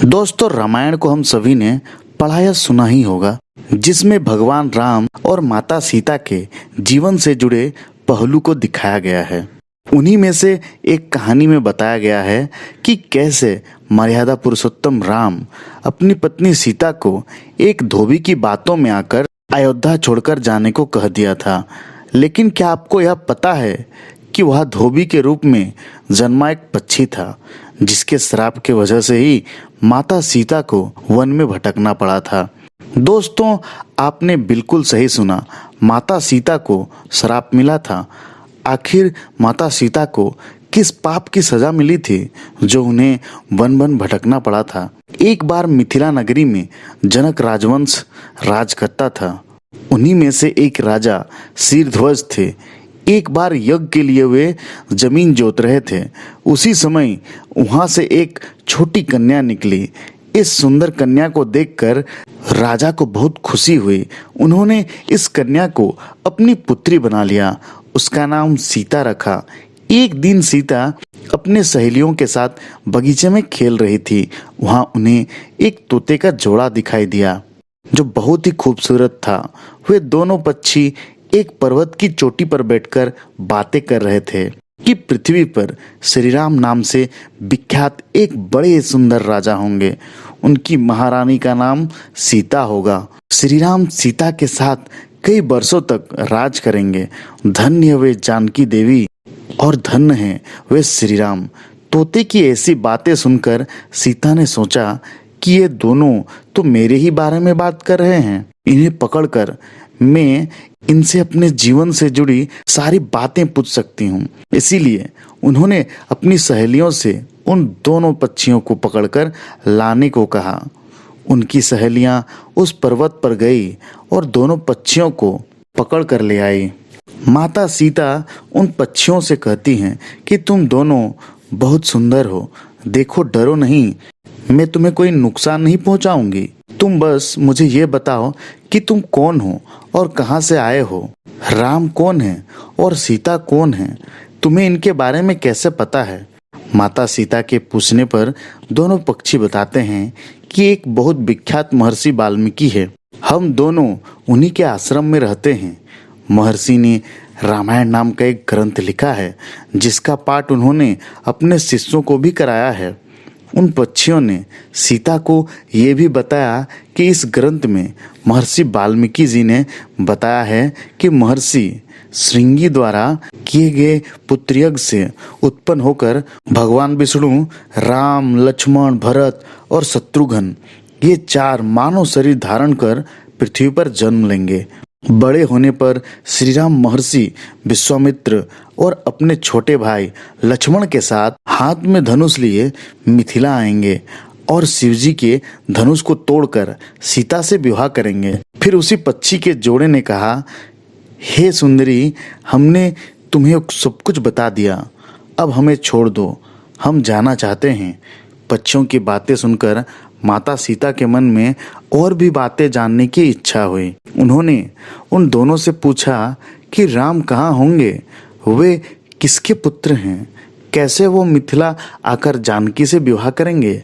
दोस्तों, रामायण को हम सभी ने पढ़ा या सुना ही होगा, जिसमें भगवान राम और माता सीता के जीवन से जुड़े पहलू को दिखाया गया है। उन्हीं में से एक कहानी में बताया गया है कि कैसे मर्यादा पुरुषोत्तम राम अपनी पत्नी सीता को एक धोबी की बातों में आकर अयोध्या छोड़कर जाने को कह दिया था। लेकिन क्या आपको यह पता है कि वह धोबी के रूप में जन्मा एक पक्षी था, जिसके श्राप के वजह से ही माता सीता को वन में भटकना पड़ा था। दोस्तों, आपने बिल्कुल सही सुना, माता सीता को श्राप मिला था। आखिर माता सीता को किस पाप की सजा मिली थी जो उन्हें वन वन भटकना पड़ा था। एक बार मिथिला नगरी में जनक राजवंश राज करता था। उन्हीं में से एक राजा शीरध्वज थे। एक बार यज्ञ के लिए वे जमीन जोत रहे थे। उसी समय वहां से एक छोटी कन्या निकली। इस सुंदर कन्या को देखकर राजा को बहुत खुशी हुई। उन्होंने इस कन्या को अपनी पुत्री बना लिया। उसका नाम सीता रखा। एक दिन सीता अपने सहेलियों के साथ बगीचे में खेल रही थी। वहां उन्हें एक तोते का जोड़ा दिखाई दिया जो बहुत ही खूबसूरत था। वे दोनों पक्षी एक पर्वत की चोटी पर बैठकर बातें कर रहे थे कि पृथ्वी पर श्री राम नाम से विख्यात एक बड़े सुंदर राजा होंगे। उनकी महारानी का नाम सीता होगा। श्री राम सीता के साथ कई वर्षों तक राज करेंगे। धन्य वे जानकी देवी और धन्य है वे श्री राम। तोते की ऐसी बातें सुनकर सीता ने सोचा कि ये दोनों तो मेरे ही बारे में बात कर रहे हैं। इन्हें पकड़कर मैं इनसे अपने जीवन से जुड़ी सारी बातें पूछ सकती हूँ। इसीलिए उन्होंने अपनी सहेलियों से उन दोनों पक्षियों को पकड़कर लाने को कहा। उनकी सहेलियां उस पर्वत पर गई और दोनों पक्षियों को पकड़ कर ले आई। माता सीता उन पक्षियों से कहती हैं कि तुम दोनों बहुत सुंदर हो, देखो डरो नहीं, मैं तुम्हें कोई नुकसान नहीं पहुंचाऊंगी। तुम बस मुझे ये बताओ कि तुम कौन हो और कहां से आए हो। राम कौन है और सीता कौन है, तुम्हें इनके बारे में कैसे पता है। माता सीता के पूछने पर दोनों पक्षी बताते हैं कि एक बहुत विख्यात महर्षि वाल्मीकि है। हम दोनों उन्हीं के आश्रम में रहते हैं। महर्षि ने रामायण नाम का एक ग्रंथ लिखा है, जिसका पाठ उन्होंने अपने शिष्यों को भी कराया है। उन पक्षियों ने सीता को ये भी बताया कि इस ग्रंथ में महर्षि वाल्मीकि जी ने बताया है कि महर्षि श्रृंगी द्वारा किए गए पुत्र यज्ञ से उत्पन्न होकर भगवान विष्णु राम, लक्ष्मण, भरत और शत्रुघ्न ये चार मानव शरीर धारण कर पृथ्वी पर जन्म लेंगे। बड़े होने पर श्री राम महर्षि विश्वामित्र और अपने छोटे भाई लक्ष्मण के साथ हाथ में धनुष लिए मिथिला आएंगे और शिवजी के धनुष को तोड़कर सीता से विवाह करेंगे। फिर उसी पक्षी के जोड़े ने कहा, हे सुंदरी, हमने तुम्हें सब कुछ बता दिया, अब हमें छोड़ दो, हम जाना चाहते हैं। पक्षियों की बातें सुनकर माता सीता के मन में और भी बातें जानने की इच्छा हुई। उन्होंने उन दोनों से पूछा कि राम कहाँ होंगे, वे किसके पुत्र हैं, कैसे वो मिथिला आकर जानकी से विवाह करेंगे।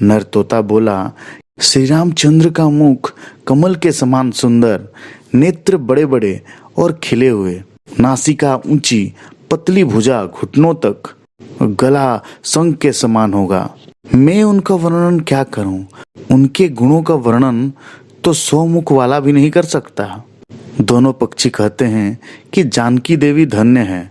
नर तोता बोला, श्री रामचंद्र का मुख कमल के समान सुंदर, नेत्र बड़े बड़े और खिले हुए, नासिका ऊंची, पतली भुजा घुटनों तक, गला शंख के समान होगा। मैं उनका वर्णन क्या करूं, उनके गुणों का वर्णन तो 100 मुख वाला भी नहीं कर सकता। दोनों पक्षी कहते हैं कि जानकी देवी धन्य है,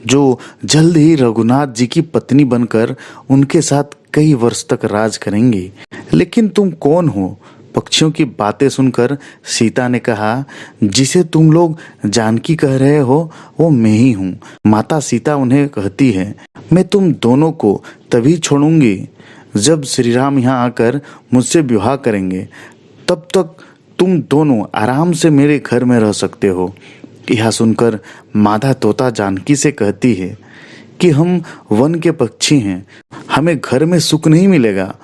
जो जल्द ही रघुनाथ जी की पत्नी बनकर उनके साथ कई वर्ष तक राज करेंगी। लेकिन तुम कौन हो। पक्षियों की बातें सुनकर सीता ने कहा, जिसे तुम लोग जानकी कह रहे हो वो मैं ही हूँ। माता सीता उन्हें कहती है, मैं तुम दोनों को तभी छोड़ूंगी जब श्री राम यहाँ आकर मुझसे विवाह करेंगे। तब तक तुम दोनों आराम से मेरे घर में रह सकते हो। यह सुनकर मादा तोता जानकी से कहती है कि हम वन के पक्षी हैं, हमें घर में सुख नहीं मिलेगा।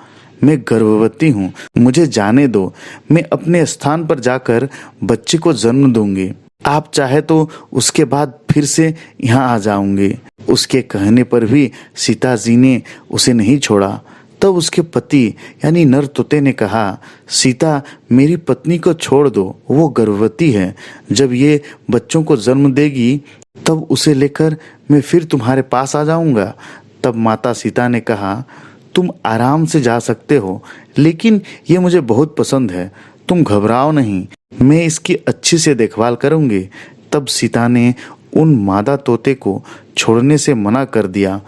मैं गर्भवती हूँ, मुझे जाने दो, मैं अपने स्थान पर जाकर बच्चे को जन्म दूंगी। आप चाहे तो उसके बाद फिर से यहाँ आ जाऊंगी। उसके कहने पर भी सीता जी ने उसे नहीं छोड़ा। तब उसके पति यानी नर तोते ने कहा, सीता मेरी पत्नी को छोड़ दो, वो गर्भवती है। जब ये बच्चों को जन्म देगी तब उसे लेकर मैं फिर तुम्हारे पास आ जाऊंगा। तब माता सीता ने कहा, तुम आराम से जा सकते हो, लेकिन ये मुझे बहुत पसंद है, तुम घबराओ नहीं, मैं इसकी अच्छी से देखभाल करूंगी। तब सीता ने उन मादा तोते को छोड़ने से मना कर दिया।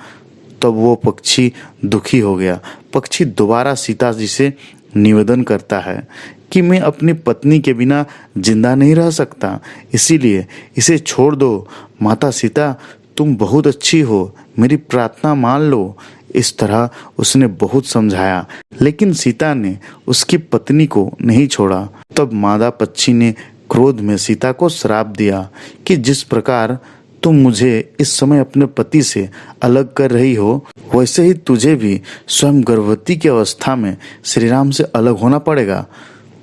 तब वो पक्षी दुखी हो गया। पक्षी दोबारा सीता जी से निवेदन करता है कि मैं अपनी पत्नी के बिना जिंदा नहीं रह सकता, इसीलिए इसे छोड़ दो। माता सीता तुम बहुत अच्छी हो, मेरी प्रार्थना मान लो। इस तरह उसने बहुत समझाया, लेकिन सीता ने उसकी पत्नी को नहीं छोड़ा। तब मादा पक्षी ने क्रोध में सीता को श्राप दिया कि जिस प्रकार तुम मुझे इस समय अपने पति से अलग कर रही हो, वैसे ही तुझे भी स्वयं गर्भवती की अवस्था में श्री राम से अलग होना पड़ेगा।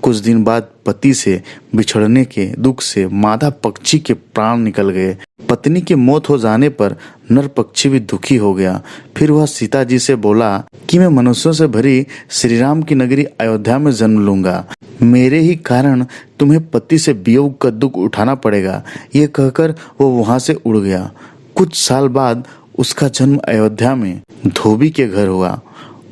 कुछ दिन बाद पति से बिछड़ने के दुख से मादा पक्षी के प्राण निकल गए। पत्नी की मौत हो जाने पर नर पक्षी भी दुखी हो गया। फिर वह सीता जी से बोला कि मैं मनुष्यों से भरी श्री राम की नगरी अयोध्या में जन्म लूंगा, मेरे ही कारण तुम्हें पति से वियोग का दुख उठाना पड़ेगा। ये कहकर वो वहां से उड़ गया। कुछ साल बाद उसका जन्म अयोध्या में धोबी के घर हुआ।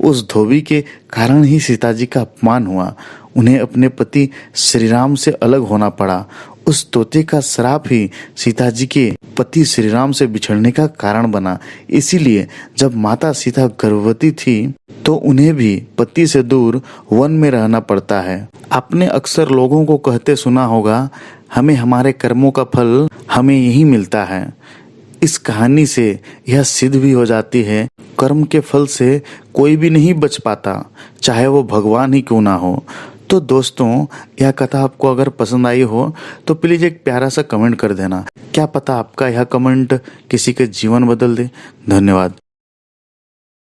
उस धोबी के कारण ही सीता जी का अपमान हुआ। उन्हें अपने पति श्री राम से अलग होना पड़ा। उस तोते का श्राप ही सीता जी के पति श्री राम से बिछड़ने का कारण बना। इसीलिए जब माता सीता गर्भवती थी तो उन्हें भी पति से दूर वन में रहना पड़ता है। आपने अक्सर लोगों को कहते सुना होगा, हमें हमारे कर्मों का फल हमें यही मिलता है। इस कहानी से यह सिद्ध भी हो जाती है, कर्म के फल से कोई भी नहीं बच पाता, चाहे वो भगवान ही क्यों ना हो। तो दोस्तों, यह कथा आपको अगर पसंद आई हो तो प्लीज एक प्यारा सा कमेंट कर देना। क्या पता आपका यह कमेंट किसी के जीवन बदल दे। धन्यवाद।